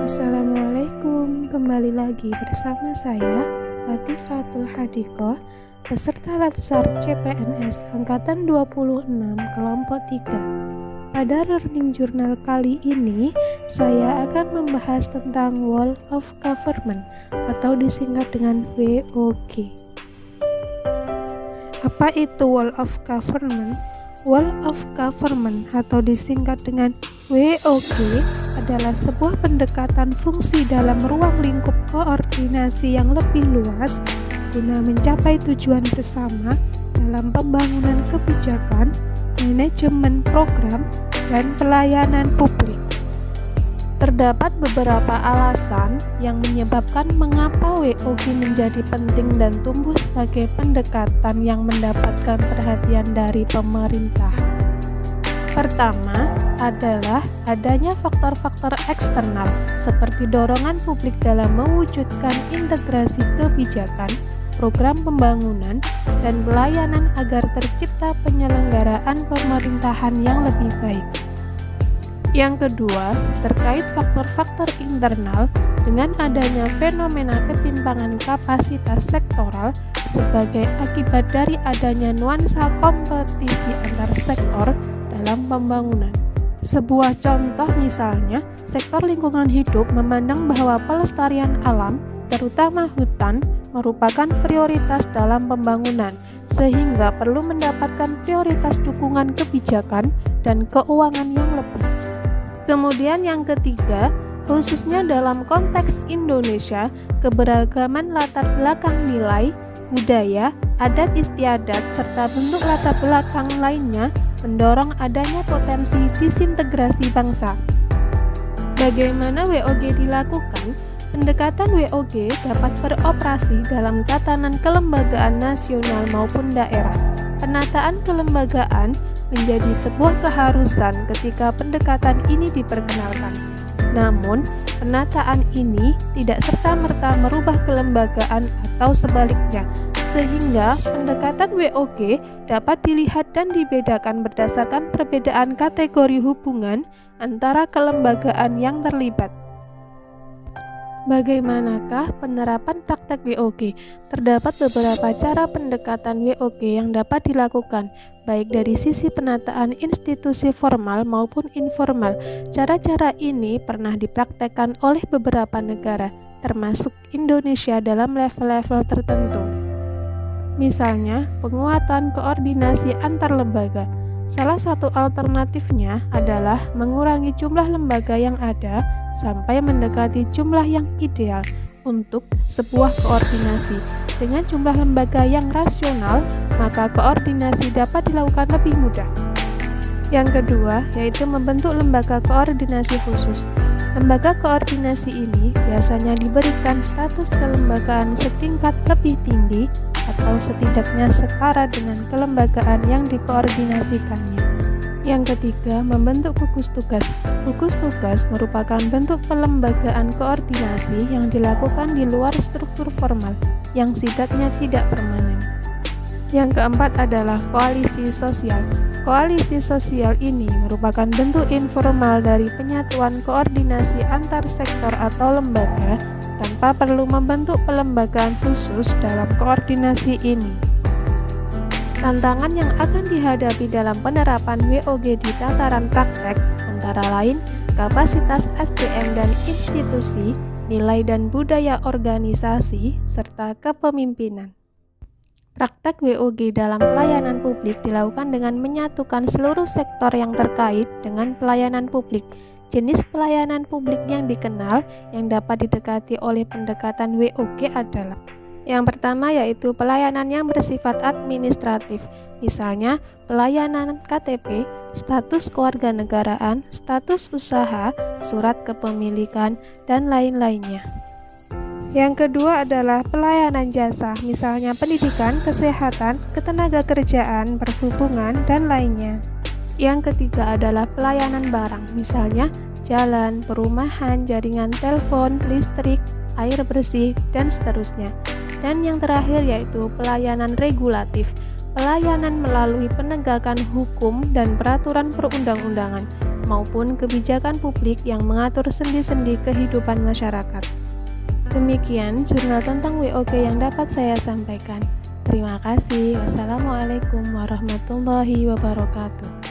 Assalamualaikum, kembali lagi bersama saya Latifatul Hadikoh, peserta Latsar CPNS Angkatan 26 Kelompok 3. Pada Learning Journal kali ini, saya akan membahas tentang Wall of Government atau disingkat dengan WOG. Apa itu Wall of Government? Wall of Government atau disingkat dengan WOG adalah sebuah pendekatan fungsi dalam ruang lingkup koordinasi yang lebih luas guna mencapai tujuan bersama dalam pembangunan kebijakan, manajemen program, dan pelayanan publik. Terdapat beberapa alasan yang menyebabkan mengapa WOG menjadi penting dan tumbuh sebagai pendekatan yang mendapatkan perhatian dari pemerintah. Pertama adalah adanya faktor-faktor eksternal seperti dorongan publik dalam mewujudkan integrasi kebijakan, program pembangunan, dan pelayanan agar tercipta penyelenggaraan pemerintahan yang lebih baik. Yang kedua, terkait faktor-faktor internal dengan adanya fenomena ketimpangan kapasitas sektoral sebagai akibat dari adanya nuansa kompetisi antar sektor dalam pembangunan. Sebuah contoh misalnya, sektor lingkungan hidup memandang bahwa pelestarian alam, terutama hutan, merupakan prioritas dalam pembangunan, sehingga perlu mendapatkan prioritas dukungan kebijakan dan keuangan yang lebih. Kemudian yang ketiga, khususnya dalam konteks Indonesia, keberagaman latar belakang nilai, budaya, adat istiadat, serta bentuk latar belakang lainnya mendorong adanya potensi disintegrasi bangsa. Bagaimana WOG dilakukan? Pendekatan WOG dapat beroperasi dalam tatanan kelembagaan nasional maupun daerah. Penataan kelembagaan menjadi sebuah keharusan ketika pendekatan ini diperkenalkan. Namun, penataan ini tidak serta-merta merubah kelembagaan atau sebaliknya, sehingga pendekatan WOG dapat dilihat dan dibedakan berdasarkan perbedaan kategori hubungan antara kelembagaan yang terlibat. Bagaimanakah penerapan praktek WOG? Terdapat beberapa cara pendekatan WOG yang dapat dilakukan, baik dari sisi penataan institusi formal maupun informal. Cara-cara ini pernah dipraktekkan oleh beberapa negara, termasuk Indonesia dalam level-level tertentu. Misalnya, penguatan koordinasi antar lembaga. Salah satu alternatifnya adalah mengurangi jumlah lembaga yang ada sampai mendekati jumlah yang ideal untuk sebuah koordinasi. Dengan jumlah lembaga yang rasional, maka koordinasi dapat dilakukan lebih mudah. Yang kedua, yaitu membentuk lembaga koordinasi khusus. Lembaga koordinasi ini biasanya diberikan status kelembagaan setingkat lebih tinggi atau setidaknya setara dengan kelembagaan yang dikoordinasikannya. Yang ketiga, membentuk gugus tugas. Gugus tugas merupakan bentuk pelembagaan koordinasi yang dilakukan di luar struktur formal, yang sifatnya tidak permanen. Yang keempat adalah koalisi sosial. Koalisi sosial ini merupakan bentuk informal dari penyatuan koordinasi antar sektor atau lembaga tanpa perlu membentuk pelembagaan khusus dalam koordinasi ini. Tantangan yang akan dihadapi dalam penerapan WOG di tataran praktek antara lain kapasitas SDM dan institusi, nilai dan budaya organisasi, serta kepemimpinan. Praktek WOG dalam pelayanan publik dilakukan dengan menyatukan seluruh sektor yang terkait dengan pelayanan publik. Jenis pelayanan publik yang dikenal yang dapat didekati oleh pendekatan WOG adalah: yang pertama yaitu pelayanan yang bersifat administratif, misalnya pelayanan KTP, status kewarganegaraan, status usaha, surat kepemilikan, dan lain-lainnya. Yang kedua adalah pelayanan jasa, misalnya pendidikan, kesehatan, ketenagakerjaan, perhubungan, dan lainnya. Yang ketiga adalah pelayanan barang, misalnya jalan, perumahan, jaringan telepon, listrik, air bersih, dan seterusnya. Dan yang terakhir yaitu pelayanan regulatif, pelayanan melalui penegakan hukum dan peraturan perundang-undangan. maupun kebijakan publik yang mengatur sendi-sendi kehidupan masyarakat. Demikian jurnal tentang WOG yang dapat saya sampaikan. Terima kasih. Wassalamualaikum warahmatullahi wabarakatuh.